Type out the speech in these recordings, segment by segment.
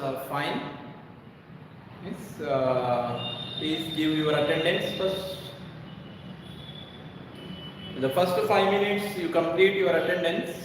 are fine. Yes, please give your attendance first. The first 5 minutes you complete your attendance.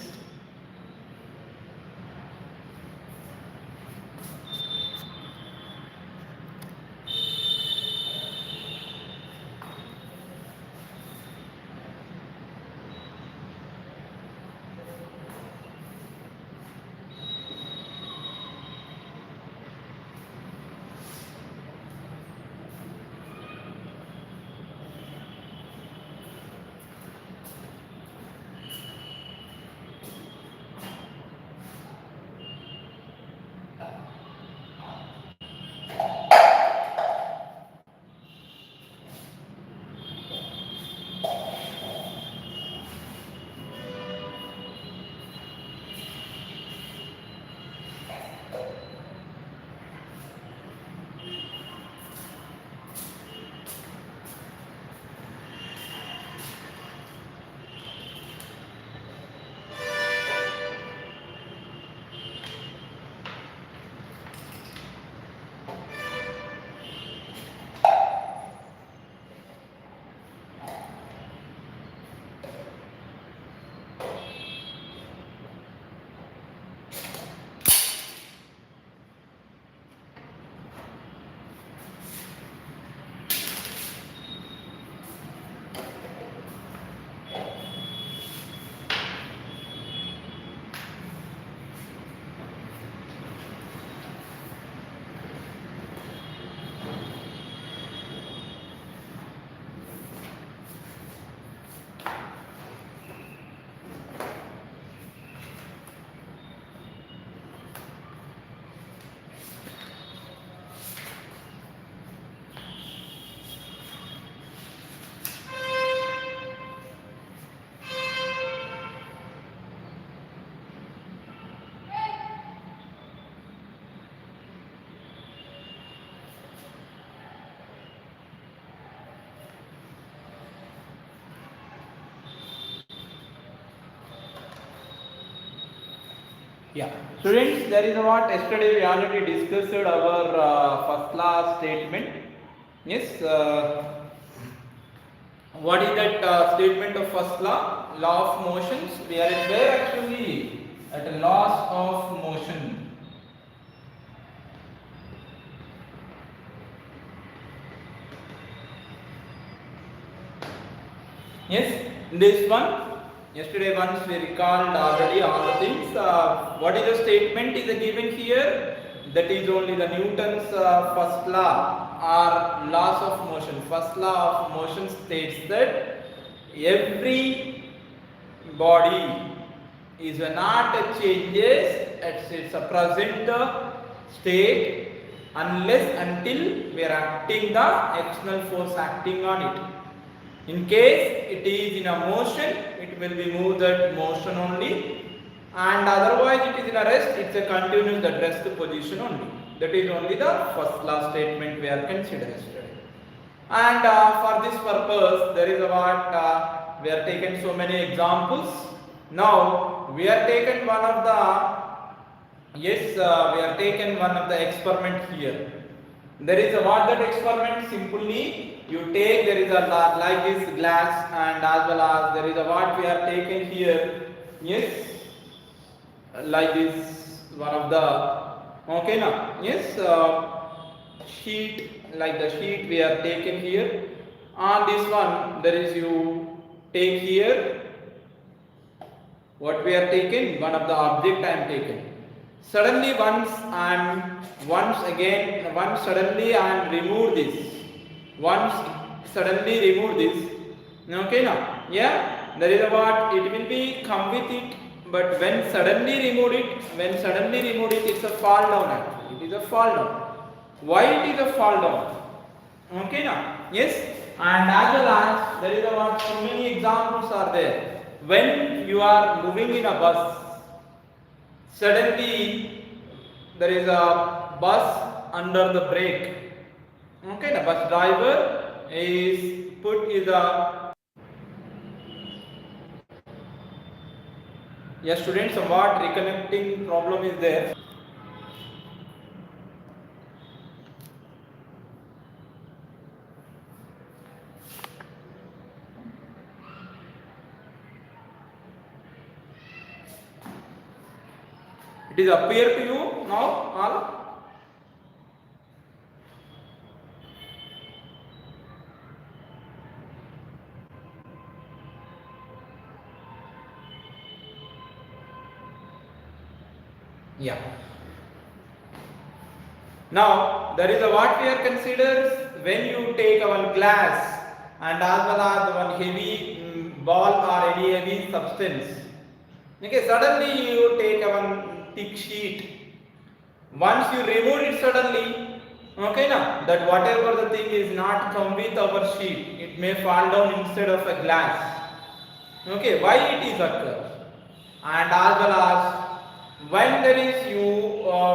Yeah, students, there is a what yesterday we already discussed our first law statement. Yes, what is that statement of first law? Law of motions. We are at where actually at a laws of motion. Yes, this one. Yesterday once we recalled already all the things. What is the statement is given here? That is only the Newton's first law or laws of motion. First law of motion states that every body is not changes at its present state unless until we are acting the external force acting on it. In case it is in a motion, it will be moved at motion only, and otherwise it is in a rest, it's a continuous at rest position only. That is only the first law statement we are considering yesterday. And for this purpose, there is a what we are taken so many examples. Now we are taken one of the we are taken one of the experiment here. There is a what that experiment simply you take, there is a like this glass, and as well as there is a what we are taken here. Yes, like this one of the okay now. Yes, sheet, like the sheet we are taken here. On this one there is you take here what we are taken, one of the object I am taken. Suddenly once again, once suddenly I am remove this. Once suddenly remove this. Okay now? Yeah? There is a what? It will be come with it. But when suddenly remove it, it's a fall down actually. It is a fall down. Why it is a fall down? Okay now? Yes? And as well as there is a what? So many examples are there. When you are moving in a bus, suddenly there is a bus under the brake. Okay, the bus driver is put is a students, what reconnecting problem is there. It is appear to you now all? Yeah. Now there is a what we are considered when you take our glass and as well as one heavy ball or any heavy substance. Okay, suddenly you take one thick sheet. Once you remove it suddenly, okay, now that whatever the thing is not come with our sheet, it may fall down instead of a glass. Okay, why it is occur? And as well as when there is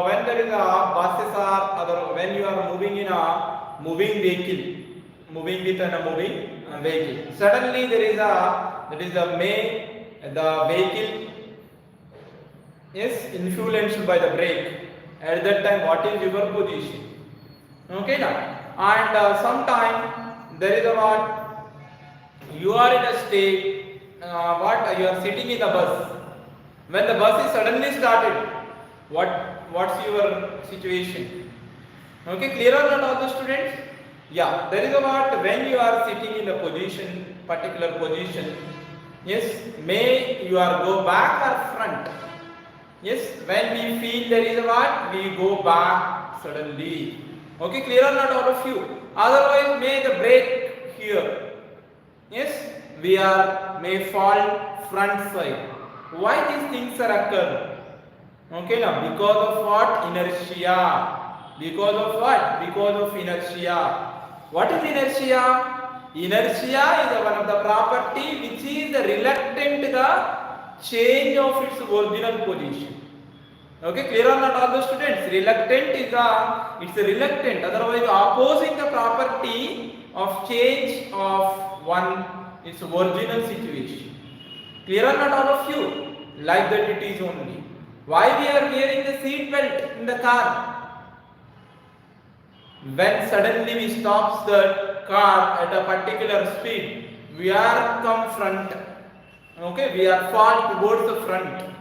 when there is a buses or other, when you are moving in a moving vehicle, moving with a moving vehicle, suddenly there is a the vehicle is influenced by the brake. At that time, what is your position? Okay, now and sometime there is a what you are in a state what you are sitting in the bus. When the bus is suddenly started, what's your situation? Okay, clear or not all the students? Yeah, there is a what when you are sitting in a position, particular position. Yes, may you are go back or front. Yes, when we feel there is a what we go back suddenly. Okay, clear or not all of you? Otherwise, may the brake here. Yes, we are may fall front side. Why these things are occurring? Okay, now because of what? Inertia. Because of what? Because of inertia. What is inertia? Inertia is one of the property which is the reluctant the change of its original position. Okay, clear or not all the students? Reluctant is it's a reluctant, otherwise opposing the property of change of one its original situation. Clear or not all of you? Like that it is only. Why we are wearing the seat belt in the car? When suddenly we stops the car at a particular speed, we are come front. Okay, we are fall towards the front.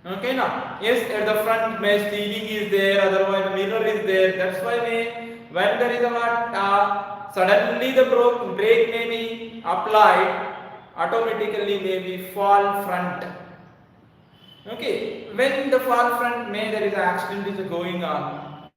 Okay, now yes, at the front may steering is there, otherwise the mirror is there. That's why when there is a what suddenly the brake may be applied, automatically may be fall front. Okay, when the fall front may there is an accident is going on.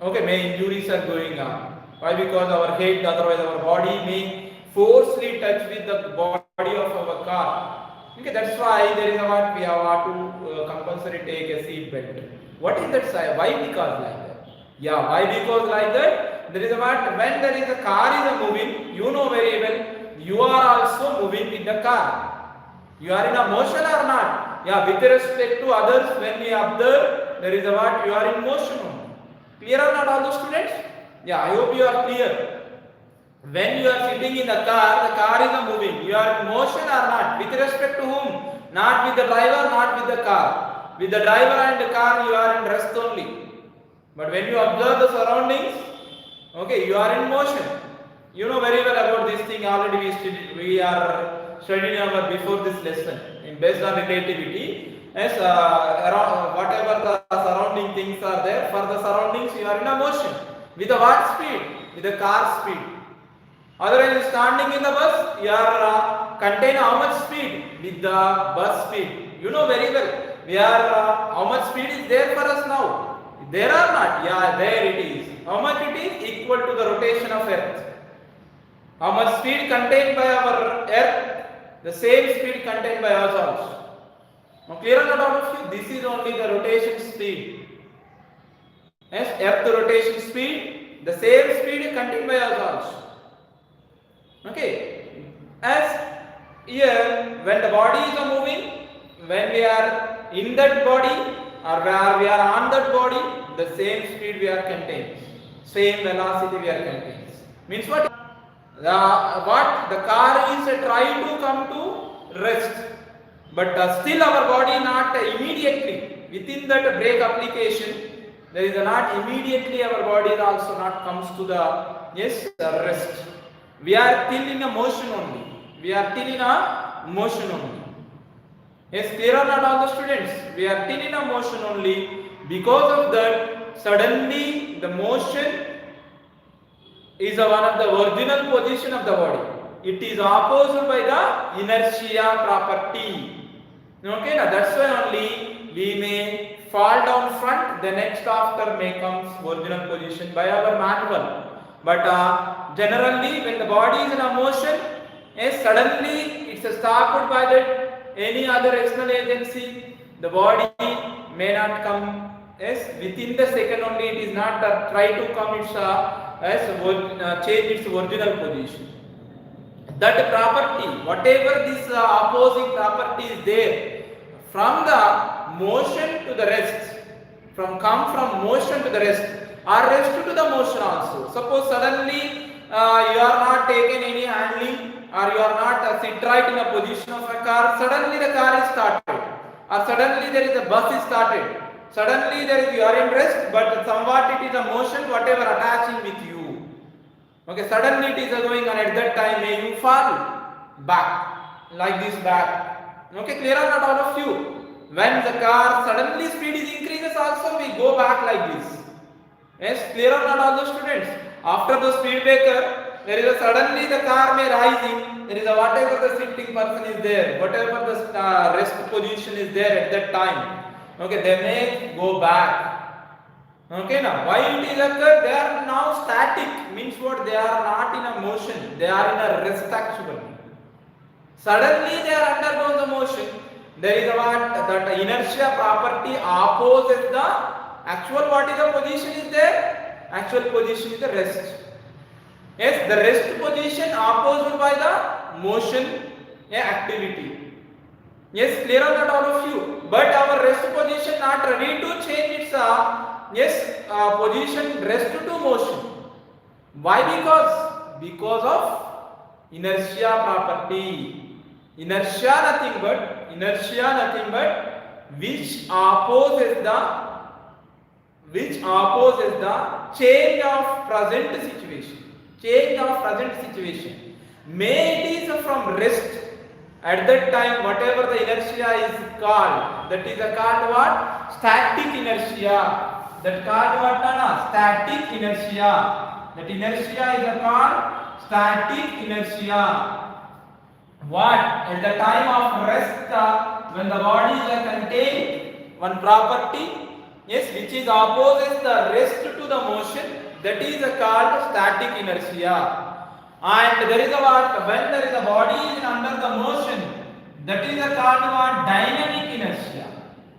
Okay, may injuries are going on. Why? Because our head, otherwise our body may forcefully touch with the body of our car. Okay, that's why there is a what we have to compulsory take a seat belt. What is that side? Why? Because like that. Yeah, why? Because like that. There is a what when there is a car is moving, you know very well. You are also moving with the car. You are in a motion or not? Yeah, with respect to others, when we observe, there is a what you are in motion only. Clear or not all the students? Yeah, I hope you are clear. When you are sitting in the car is moving. You are in motion or not? With respect to whom? Not with the driver, not with the car. With the driver and the car, you are in rest only. But when you observe the surroundings, okay, you are in motion. You know very well about this thing already. We are studying our before this lesson based on relativity. Yes, around whatever the surrounding things are there, for the surroundings you are in a motion. With the what speed? With the car speed. Otherwise, standing in the bus, you are contain how much speed? With the bus speed. You know very well. We are how much speed is there for us now? There or not? Yeah, there it is. How much it is? Equal to the rotation of Earth. How much speed contained by our Earth? The same speed contained by us also. Now clear or not all of you? This is only the rotation speed. Yes, Earth rotation speed, the same speed contained by us also. Okay. As here, when the body is moving, when we are in that body or where we are on that body, the same speed we are contained. Same velocity we are contained. Means what? The car is trying to come to rest, but still our body not immediately within that brake application. There is not immediately our body also not comes to the rest. We are still in a motion only. We are still in a motion only. Yes, clear or not all the students? We are still in a motion only. Because of that, suddenly the motion is one of the original position of the body. It is opposed by the inertia property. Okay, now that's why only we may fall down front, the next after may comes original position by our manual. But generally when the body is in a motion, yes, suddenly it's stopped by that any other external agency, the body may not come, yes, within the second only it is not try to come its change its original position. That property, whatever this opposing property is there, from the motion to the rest, from motion to the rest, or rest to the motion also. Suppose suddenly you are not taken any handling, or you are not sit right in a position of a car, suddenly the car is started, or suddenly there is a bus is started, suddenly there is you are in rest, but somewhat it is a motion whatever attaching with you. Okay, suddenly it is going, and at that time may you fall back like this back. Okay, clear or not all of you? When the car suddenly speed is increases also we go back like this. Yes, clear or not all the students? After the speed breaker, there is a suddenly the car may rising. There is a whatever the sitting person is there, whatever the rest position is there at that time. Okay, they may go back. Okay, now why it is occur? They are now static, means what? They are not in a motion, they are in a rest actually. Suddenly they are undergoing the motion. There is a what? That inertia property opposes the actual what is the position is there? Actual position is the rest. Yes, the rest position opposed by the motion activity. Yes, clear or not all of you? But our rest position not ready to change its position rest to motion. Why? Because of inertia property. Inertia nothing but which opposes the change of present situation. May it is from rest. At that time, whatever the inertia is called, that is called what? Static inertia. That called what? Static inertia. That inertia is called static inertia. What? At the time of rest, when the body is contained, one property, yes, which is opposes the rest to the motion, that is called static inertia. And there is a what? When there is a body is under the motion, that is called what? Dynamic inertia.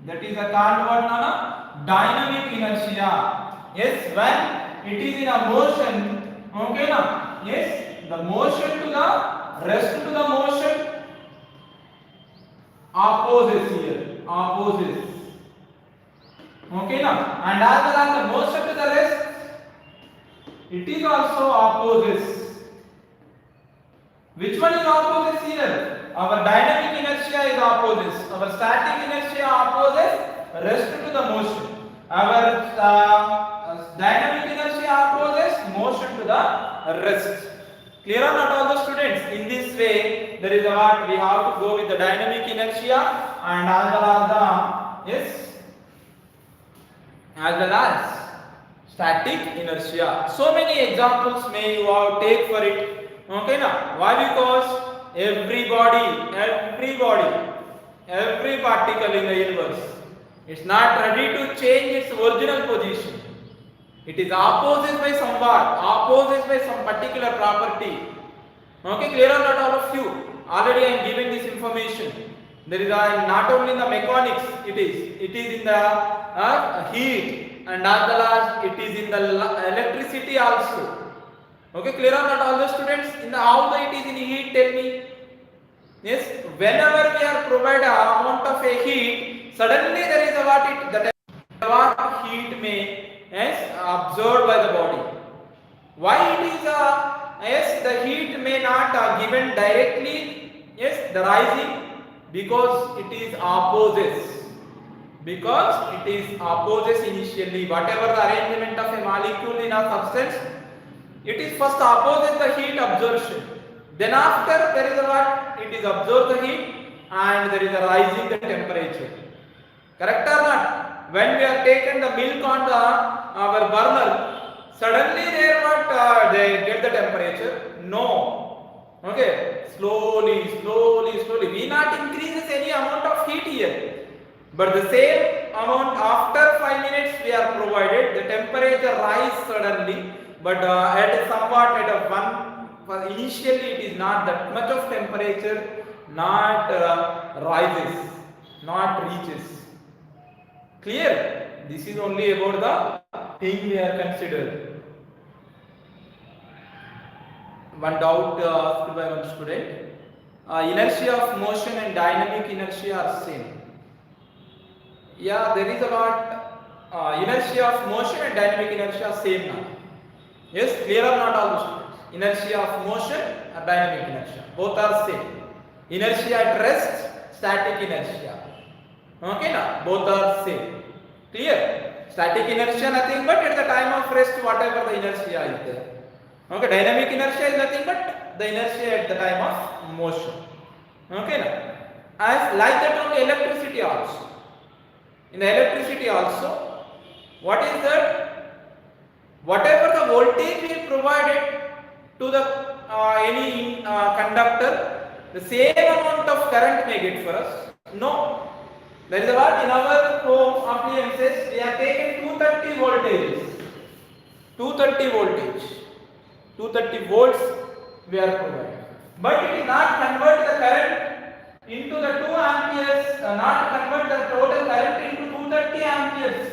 That is called what? Dynamic inertia. Yes, when it is in a motion, okay now? Yes, the motion to the rest to the motion opposes here. Okay now? And as well as the motion to the rest, it is also opposes. Which one is opposite here? Our dynamic inertia is opposite. Our static inertia opposes rest to the motion. Our dynamic inertia opposes motion to the rest. Clear or not all the students? In this way, there is a what? We have to go with the dynamic inertia and as well as static inertia. So many examples may you have take for it. Okay now, why? Because every particle in the universe is not ready to change its original position. It is opposed by some particular property. Okay, clear or not all of you? Already I am giving this information. There is not only in the mechanics, it is in the heat, and as well as it is in the electricity also. Okay, clear or not all the students? In the how it is in heat, tell me. Yes, whenever we are provide a amount of a heat, suddenly there is a what heat may absorbed by the body. Why it is the heat may not given directly, the rising, because it is opposes initially. Whatever the arrangement of a molecule in a substance, it is first opposes the heat absorption. Then after there is a what? It is absorb the heat. and there is a rise in the temperature. Correct or not? When we have taken the milk on our burner, suddenly they get the temperature? No. Okay, slowly. We not increases any amount of heat here, but the same amount after 5 minutes we are provided. The temperature rise suddenly, but at initially it is not that much of temperature, not rises, not reaches. Clear? This is only about the thing we are considered. One doubt asked by one student. Inertia of motion and dynamic inertia are same. Yeah, there is a lot. Inertia of motion and dynamic inertia are same now. Yes, clear or not all the students? Inertia of motion and dynamic inertia, both are same. Inertia at rest, static inertia. Okay, now both are same. Clear? Static inertia nothing but at the time of rest whatever the inertia is there. Okay, dynamic inertia is nothing but the inertia at the time of motion. Okay, now as like that only electricity also. In the electricity also, what is that? Whatever the voltage we provided to the any conductor, the same amount of current may get for us. No. That is what in our home appliances we have taken 230 voltage. 230 volts we are providing. But it is not convert the current into the 2 amperes, not convert the total current into 230 amperes.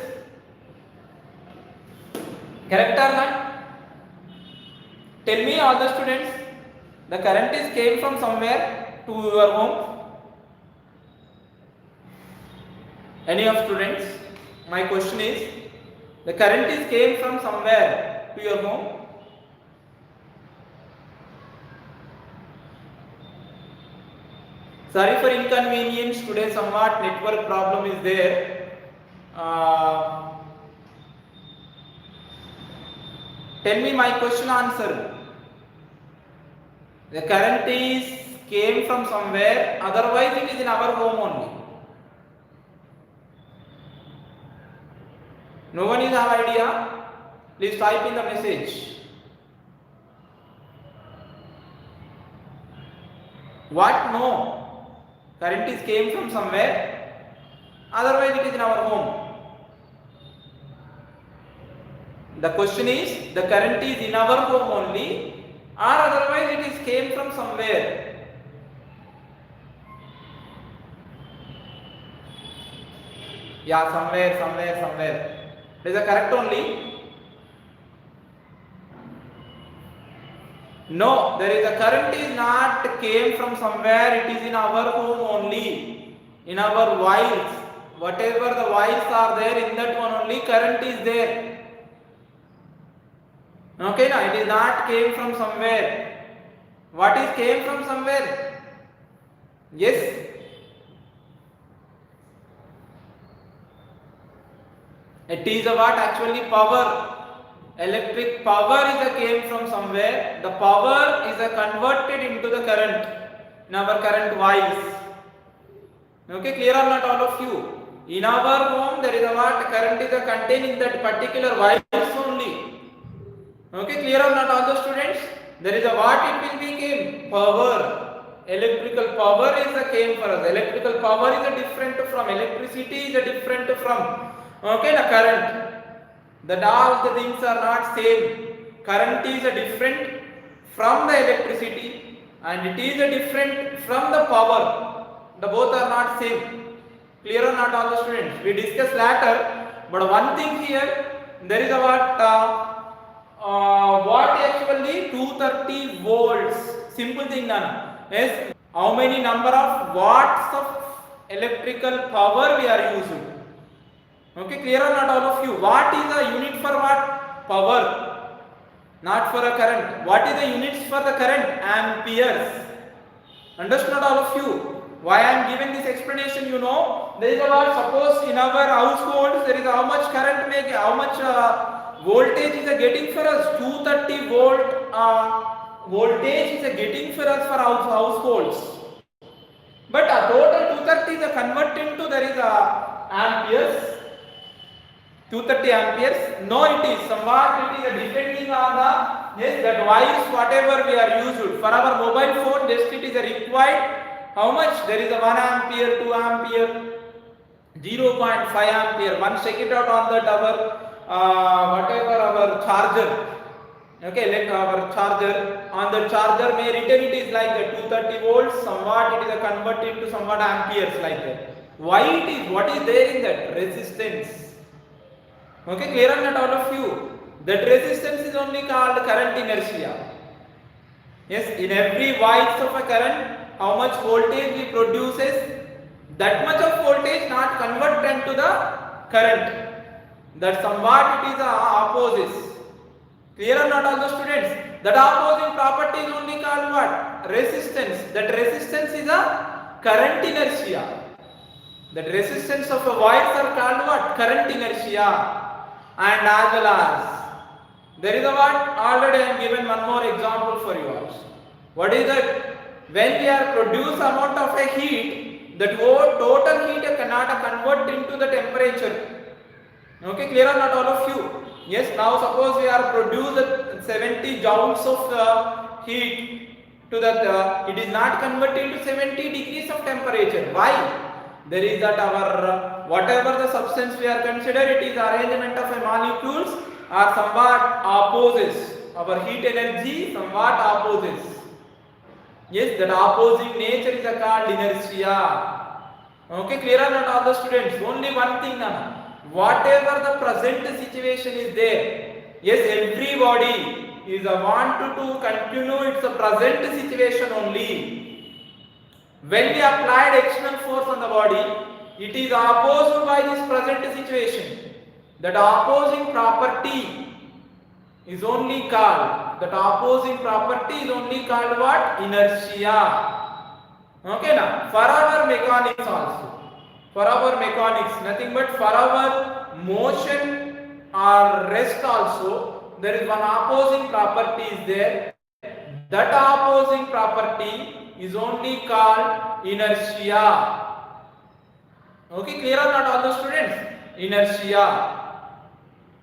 Correct or not? Tell me all the students, the current is came from somewhere to your home. Any of students? My question is, the current is came from somewhere to your home. Sorry for inconvenience, today somewhat network problem is there. Tell me my question answer. The current is came from somewhere, otherwise it is in our home only. No one is have idea? Please type in the message. What? No. Current is came from somewhere, otherwise it is in our home. The question is, the current is in our home only, or otherwise it is came from somewhere. Yeah, somewhere. Is the correct only? No, there is a current is not came from somewhere, it is in our home only. In our wires, whatever the wires are there, in that one only current is there. Okay, now it is not came from somewhere. What is came from somewhere? Yes. It is what actually power. Electric power is a came from somewhere. The power is a converted into the current in our current wires. Okay, clear or not all of you? In our home there is a what current is a contained in that particular wires only. Okay, clear or not all the students? There is a what it will become? Power. Electrical power is a came for us. Electrical power is a different from electricity is a different from. Okay, the current. That all the things are not same. Current is a different from the electricity and it is a different from the power. The both are not same. Clear or not all the students? We discuss later, but one thing here, there is a what actually 230 volts. Simple thing Nana. Yes, how many number of watts of electrical power we are using. Okay, clear or not all of you? Watt is a unit for what? Power, not for a current. What is the units for the current? Amperes. Understood all of you? Why I am giving this explanation? You know, there is a what? Suppose in our households there is how much current make, how much voltage is getting for us? 230 volt voltage is getting for us for households. But a total 230 is a convert into there is a amperes. 230 amperes. No, it is somewhat it is depending on the yes that wires whatever we are used for our mobile phone. Just it is a required how much there is a 1 ampere, 2 ampere, 0.5 ampere. Once check it out on that our whatever our charger. Okay, like our charger on the charger may written it is like the 230 volts. Somewhat it is a converted to somewhat amperes like that. Why it is? What is there in that resistance? Okay, clear on that all of you? That resistance is only called current inertia. Yes, in every watts of a current, how much voltage it produces, that much of voltage not converted to the current. That somewhat it is a opposes. Clear or not all the students? That opposing property is only called what? Resistance. That resistance is a current inertia. That resistance of a wires are called what? Current inertia. And as well as there is a what? Already I am given one more example for you also. What is that? When we are produce amount of a heat, that total heat cannot convert into the temperature. Okay, clear or not all of you? Yes, now suppose we are produced 70 joules of heat to that it is not converted into 70 degrees of temperature. Why? There is that our whatever the substance we are consider it is arrangement of a molecules are somewhat opposes. Our heat energy somewhat opposes. Yes, that opposing nature is called inertia. Okay, clear or not all the students? Only one thing now. Whatever the present situation is there, yes, everybody is a want to continue its present situation only. When we applied external force on the body, it is opposed by this present situation. That opposing property is only called, that opposing property is only called what? Inertia. Okay now, for our mechanics also. For our mechanics, nothing but for our motion or rest also, there is one opposing property is there. That opposing property is only called inertia. Okay, clear or not all the students? Inertia.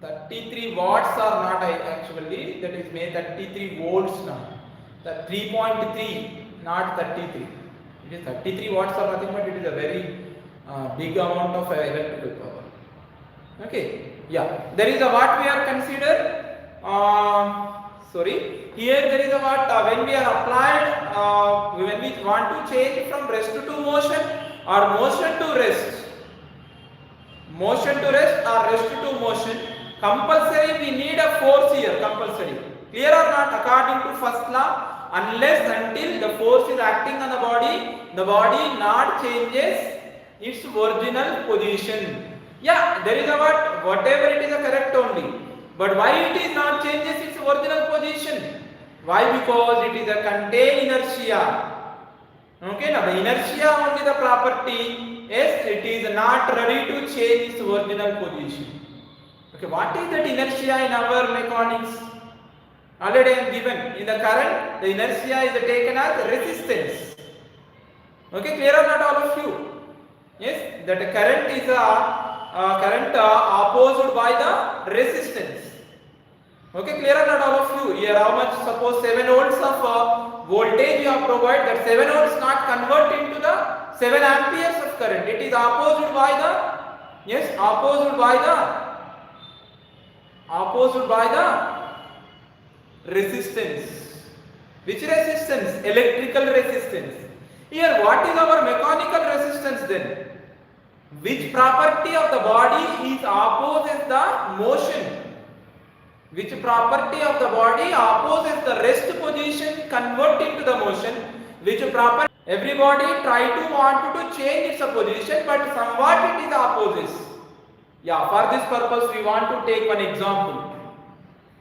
33 watts are not actually, that is made 33 volts now. The 3.3, not 33. It is 33 watts are nothing but it is a very big amount of electrical power. Okay, yeah, there is a what we are consider. Sorry, here there is a what when we are applied when we want to change from rest to motion or motion to rest, motion to rest or rest to motion. Compulsory we need a force here. Compulsory. Clear or not? According to first law, unless until the force is acting on the body not changes its original position. Yeah, there is a what? Whatever it is a correct only. But why it is not changes its original position? Why? Because it is a contained inertia. Okay, now the inertia only the property. Yes, it is not ready to change its original position. Okay, what is that inertia in our mechanics? Already I am given. In the current, the inertia is taken as resistance. Okay, clear or not all of you? Yes, that current is a current opposed by the resistance. Okay, clear or not all of you? Here how much? Suppose 7 volts of voltage you have provided. That 7 volts not convert into the 7 amperes of current. It is opposed by the, yes, opposed by the resistance. Which resistance? Electrical resistance. Here what is our mechanical resistance then? Which property of the body is opposes the motion? Which property of the body opposes the rest position convert into the motion? Which property? Everybody try to want to change its position, but somewhat it is opposes. Yeah, for this purpose we want to take one example.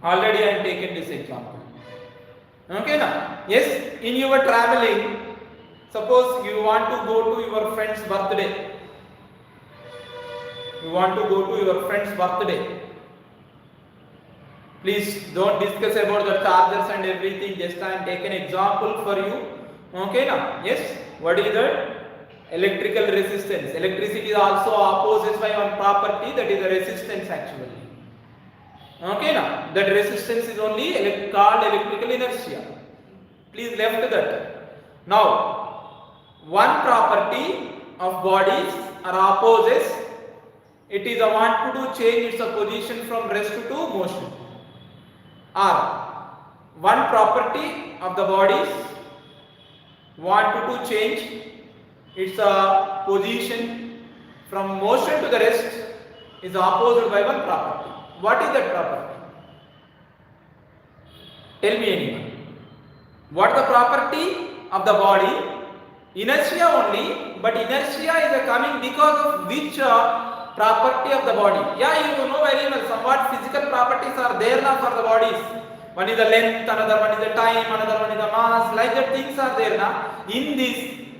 Already I am taken this example. Okay now? Yes, in your traveling, suppose you want to go to your friend's birthday. You want to go to your friend's birthday. Please don't discuss about the chargers and everything. Just I am taking example for you. Okay now? Yes. What is that? electrical resistance. Electricity is also opposed by one property, that is the resistance actually. Okay, now that resistance is only called electrical inertia. Please left that. Now, one property of bodies are opposites. It is a want to change its position from rest to motion. Or one property of the bodies want to change its position from motion to the rest is opposed by one property. What is that property? Tell me anyone. What is the property of the body? Inertia only, but inertia is coming because of which property of the body? Yeah, you know very well, somewhat physical properties are there now for the bodies. One is the length, another one is the time, another one is the mass, like that things are there now. In this,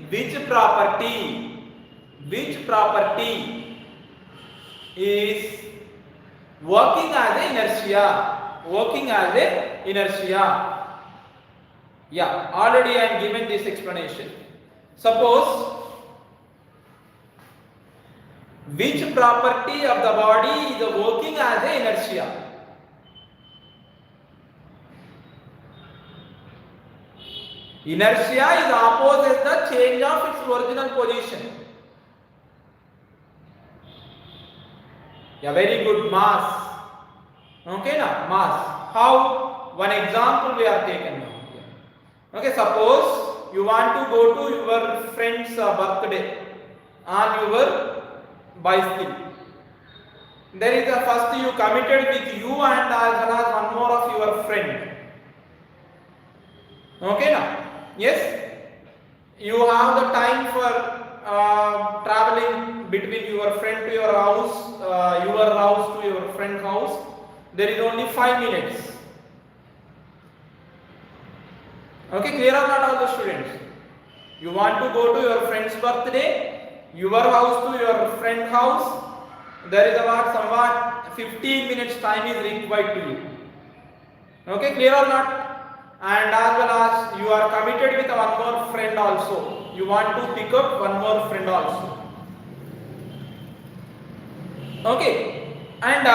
which property is working as a inertia? Yeah, already I am given this explanation. Suppose which property of the body is working as a inertia? Inertia is opposite the change of its original position. Yeah, very good. Mass. Okay, now mass. How? One example we are taken now. Okay, suppose you want to go to your friend's birthday on your bicycle. There is a first you committed with you and as well as one more of your friend. Okay, now. Yes, you have the time for traveling between your friend to your house to your friend's house. There is only 5 minutes. Okay, clear or not all the students? You want to go to your friend's birthday, your house to your friend's house. There is about somewhat 15 minutes time is required to you. Okay, clear or not? And as well as you are committed with one more friend also. You want to pick up one more friend also. Okay. And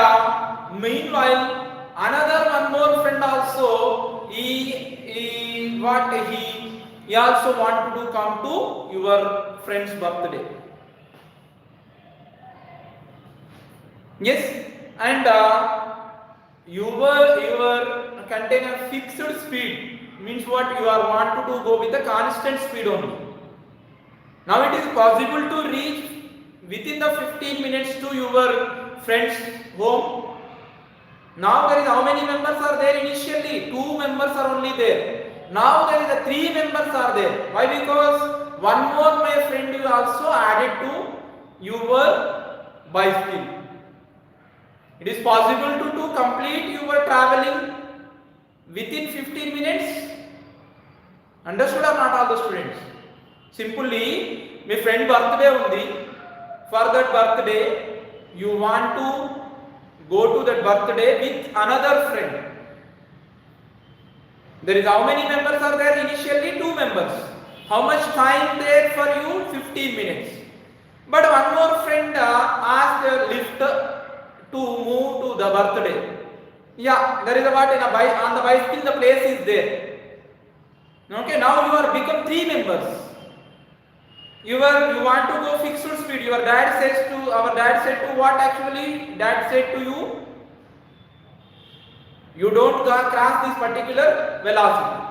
meanwhile, another one more friend also, he also want to come to your friend's birthday. Yes. And your contain a fixed speed, means what? You are want to go with a constant speed only. Now it is possible to reach within the 15 minutes to your friend's home. Now there is how many members are there initially? 2 members are only there. Now there is a 3 members are there. Why? Because one more my friend is also added to your bicycle. It is possible to complete your traveling within 15 minutes. Understood or not all the students? Simply, my friend birthday undi. For that birthday, you want to go to that birthday with another friend. There is how many members are there initially? 2 members. How much time there for you? 15 minutes. But one more friend asked a lift to move to the birthday. Yeah, there is a what on the bicycle the place is there. Okay, now you are become 3 members. You want to go fixed speed. Our dad said to what actually? Dad said to you, you don't cross this particular velocity.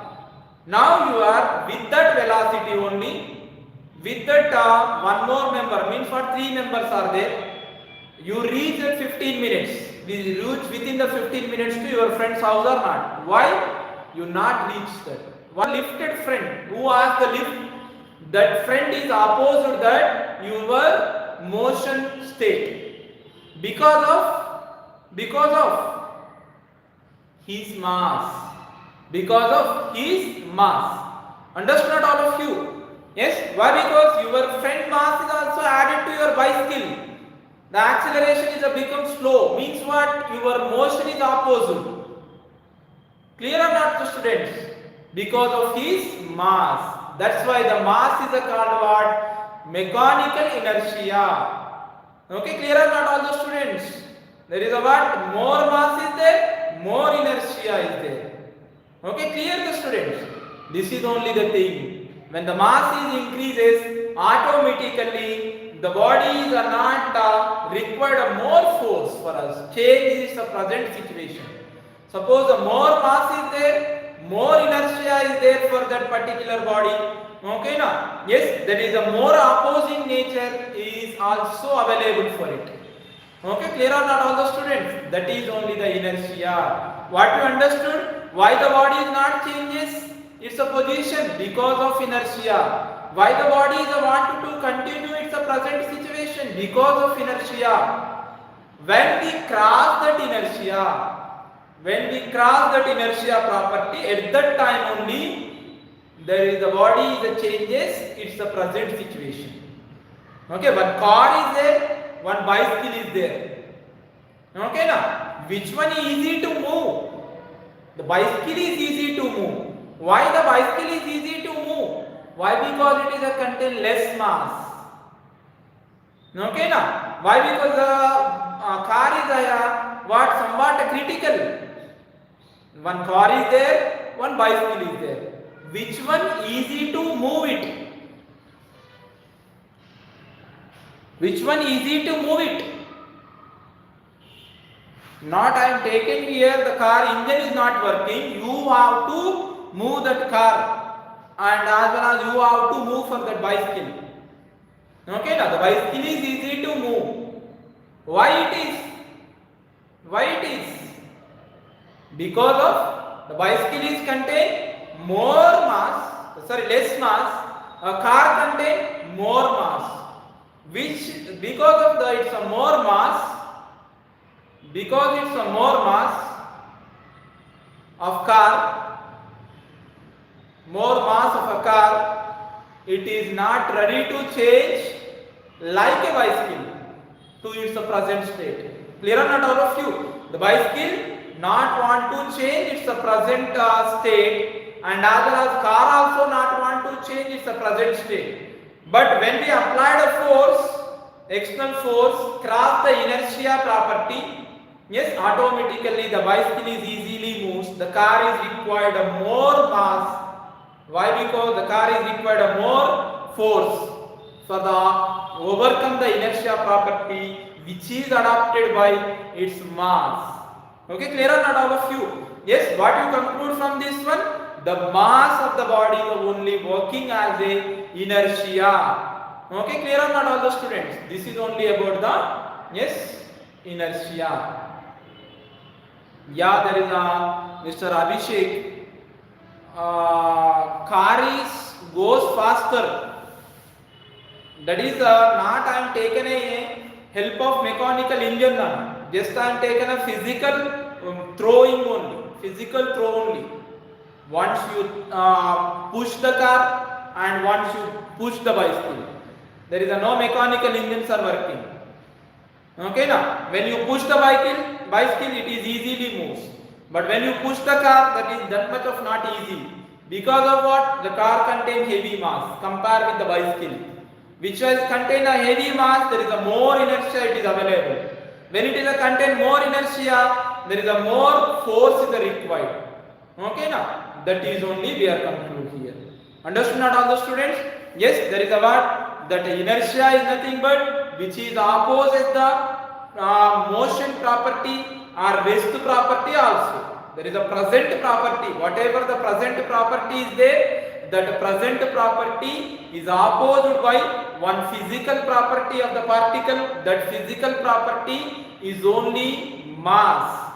Now you are with that velocity only. With that one more member, means what? 3 members are there. You reach at 15 minutes. We reach within the 15 minutes to your friend's house or not? Why? You not reach that. One lifted friend who asked the lift, that friend is opposed that your motion state because of his mass. Because of his mass. Understood all of you? Yes? Why? Because your friend mass is also added to your bicycle. The acceleration is become slow. Means what? Your motion is opposite. Clear or not, the students? Because of his mass. That's why the mass is called what? mechanical inertia. Okay, clear or not all the students? There is a what? More mass is there, more inertia is there. Okay, clear the students? This is only the thing. When the mass is increases, automatically the bodies are not required more force for us. Change is the present situation. Suppose the more mass is there, more inertia is there for that particular body. Okay, now yes, there is a more opposing nature is also available for it. Okay, clear or not all the students? That is only the inertia. What you understood? Why the body is not changes its position? Because of inertia. Why the body is wanted to continue its present situation? Because of inertia. When we cross that inertia property, at that time only there is the body that changes its present situation. Okay, one car is there, one bicycle is there. Okay, now which one is easy to move? The bicycle is easy to move. Why the bicycle is easy to move? Why? Because it is a contain less mass. Okay, now why? Because the car is somewhat critical. One car is there, one bicycle is there. Which one easy to move it? Which one easy to move it? Not I am taking here the car engine is not working. You have to move that car, and as well as you have to move for that bicycle. Okay, now the bicycle is easy to move. Why it is? Why it is? Because of the bicycle is contain less mass. A car contain more mass. Which because of the it's a more mass. Because it's a more mass of car. More mass of a car. It is not ready to change like a bicycle to its present state. Clear or not all of you? The bicycle not want to change its present state, and as well as car also not want to change its present state. But when we applied a force, external force, cross the inertia property, yes, automatically the bicycle is easily moves. The car is required a more mass. Why? Because the car is required a more force for the overcome the inertia property which is adopted by its mass. Okay, clear or not all of you? Yes, what you conclude from this one? The mass of the body is only working as a inertia. Okay, clear or not all the students? This is only about the, yes, inertia. Yeah, there is a Mr. Abhishek. Car is goes faster. That is not I am taken a help of mechanical engine. Just I am taken a physical throwing only. Physical throw only. Once you push the car and once you push the bicycle, there is no mechanical engines are working. Okay, now when you push the bicycle it is easily moves. But when you push the car, that is that much of not easy. Because of what? The car contains heavy mass compared with the bicycle. Which has contain a heavy mass, there is a more inertia it is available. When it is a contain more inertia, there is a more force is required. Okay, now that is only we are conclude here. Understood not all the students? Yes, there is a what? That inertia is nothing but which is opposite the motion property or rest property also. There is a present property. Whatever the present property is there, that present property is opposed by one physical property of the particle. That physical property is only mass.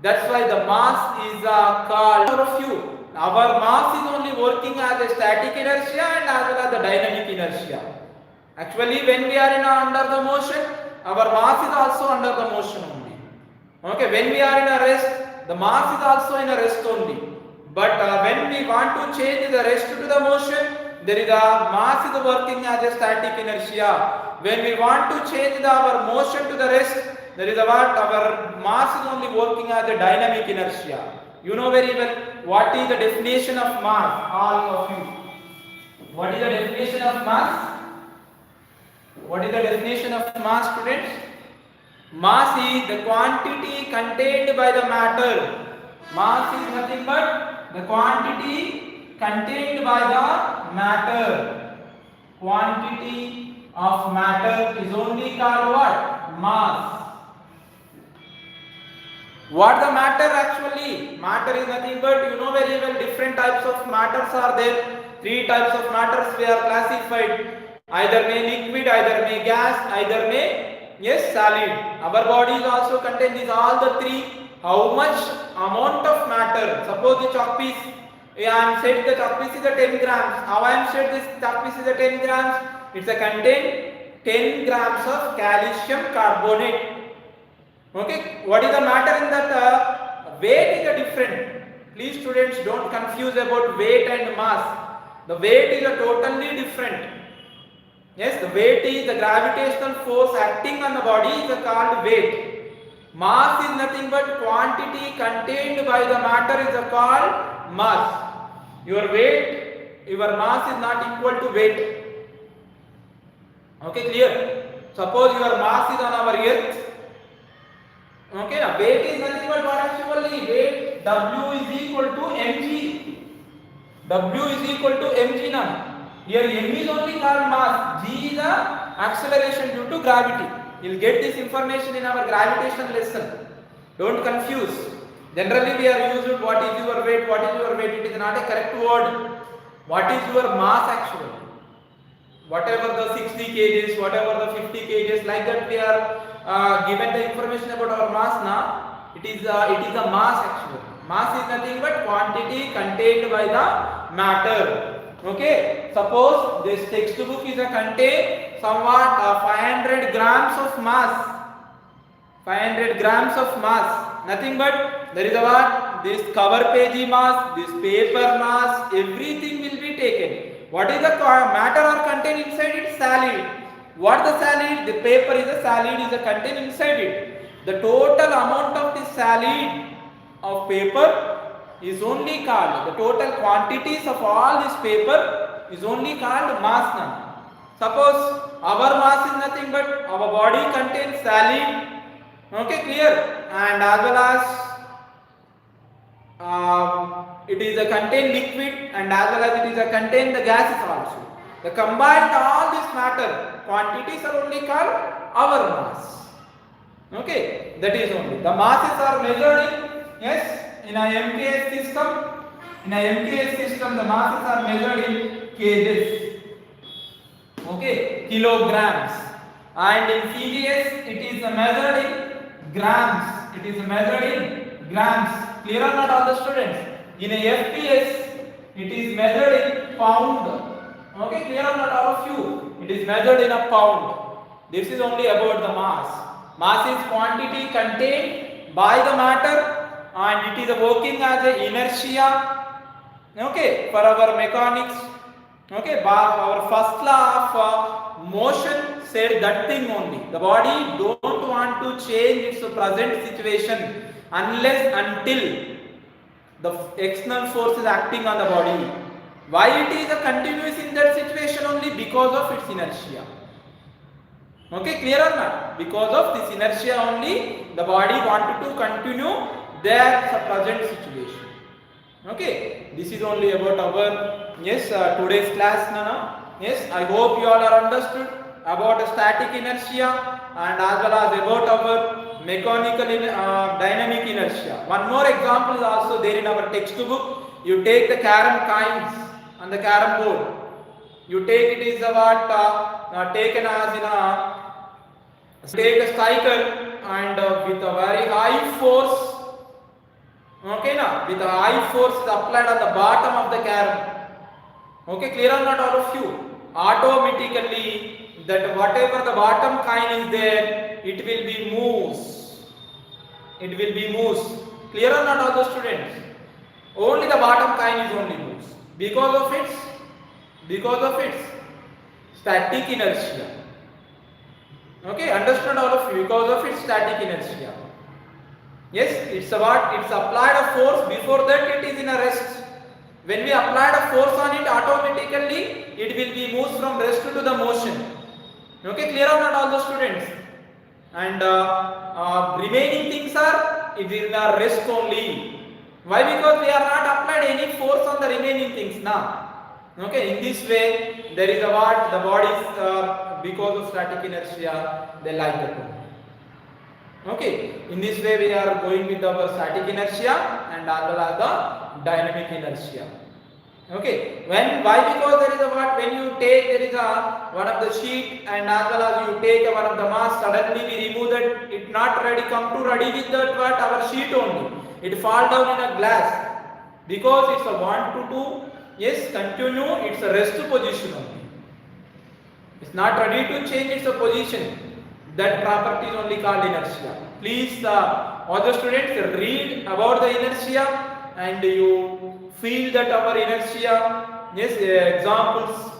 That's why the mass is called of you. Our mass is only working as a static inertia and as well as the dynamic inertia. Actually, when we are in under the motion, our mass is also under the motion only. Okay, when we are in a rest, the mass is also in a rest only. But when we want to change the rest to the motion, there is a mass is working as a static inertia. When we want to change our motion to the rest, there is a what? Our mass is only working as a dynamic inertia. You know very well what is the definition of mass, all of you. What is the definition of mass? What is the definition of mass, students? Mass is the quantity contained by the matter. Mass is nothing but the quantity contained by the matter. Quantity of matter is only called what? Mass. What the matter actually? Matter is nothing but, you know very well, different types of matters are there. Three types of matters we are classified. Either may liquid, either may gas, either may, yes, solid. Our bodies also contain these all the three. How much amount of matter? Suppose the chalk piece, I am said the chalk piece is a 10 grams. How I am said this chalk piece is a 10 grams? It's a contain 10 grams of calcium carbonate. Okay, what is the matter in that? Weight is a different. Please students, don't confuse about weight and mass. The weight is a totally different. Yes, the weight is the gravitational force acting on the body is called weight. Mass is nothing but quantity contained by the matter is called mass. Your weight, your mass is not equal to weight. Okay, clear? Suppose your mass is on our earth. Okay, now weight is nothing but what actually? Weight W is equal to mg. W is equal to mg now. Here m is only called mass. G is the acceleration due to gravity. You will get this information in our gravitation lesson. Don't confuse. Generally we are used what is your weight, what is your weight. It is not a correct word. What is your mass actually? Whatever the 60 kgs, whatever the 50 kgs, like that we are given the information about our mass now. It is a mass actually. Mass is nothing but quantity contained by the matter. Okay, suppose this textbook is a contain somewhat 500 grams of mass. 500 grams of mass. Nothing but there is a what? This cover page mass, this paper mass, everything will be taken. What is the matter or contain inside it? Solid. What the solid? The paper is a solid, is a contain inside it. The total amount of this solid of paper is only called, the total quantities of all this paper is only called mass now. Suppose our mass is nothing but our body contains solid. Okay, clear? And as well as it is a contain liquid, and as well as it is a contain the gases also. The combined all this matter quantities are only called our mass. Okay, that is only. The masses are measured in, yes, in a MKS system. In a MKS system, the masses are measured in kgs. Okay, kilograms. And in CGS, it is measured in grams. It is measured in grams. Clear or not, all the students? In a FPS, it is measured in pound. Okay, clear or not, all of you? It is measured in a pound. This is only about the mass. Mass is quantity contained by the matter, and it is working as an inertia. Okay, for our mechanics. Okay, our first law of motion said that thing only. The body don't want to change its present situation unless until the external force is acting on the body. Why it is a continuous in that situation? Only because of its inertia. Okay, clear or not? Because of this inertia only, the body wanted to continue their present situation. Okay, this is only about our today's class, Nana. Yes, I hope you all are understood about static inertia and as well as about our mechanical dynamic inertia. One more example is also there in our textbook. You take the carom coins on the carom board. You take it is about taken as in a take a striker and with a very high force. Okay, now with a high force applied on the bottom of the carom. Okay, clear or not, all of you? Automatically, that whatever the bottom coin is there, it will be moves. It will be moves. Clear or not, all the students? Only the bottom coin is only moves because of its static inertia. Okay, understood, all of you? Because of its static inertia. Yes, it's applied a force. Before that, it is in a rest. When we applied a force on it, automatically it will be moved from rest to the motion. Okay, clear or not all the students? And remaining things are it is the rest only. Why? Because we are not applied any force on the remaining things now. Okay, in this way there is a what the bodies because of static inertia they like the tone. Okay, in this way we are going with our static inertia and as well as the dynamic inertia. Okay, why? Because there is a what when you take there is a one of the sheet and as well as you take one of the mass, suddenly we remove that, it not ready come to ready with that what our sheet only, it fall down in a glass because it's a 1 to 2, yes, continue, it's a rest position only, it's not ready to change its position. That property is only called inertia. Please all the students read about the inertia and you feel that our inertia, yes, examples,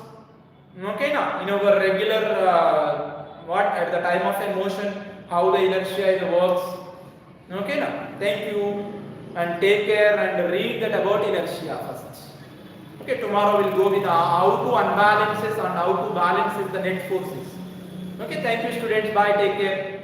okay now in our regular what at the time of a motion how the inertia works. Okay now, thank you and take care and read that about inertia first. Okay, tomorrow we'll go with how to unbalances and how to balances the net forces. Okay, thank you students, bye, take care.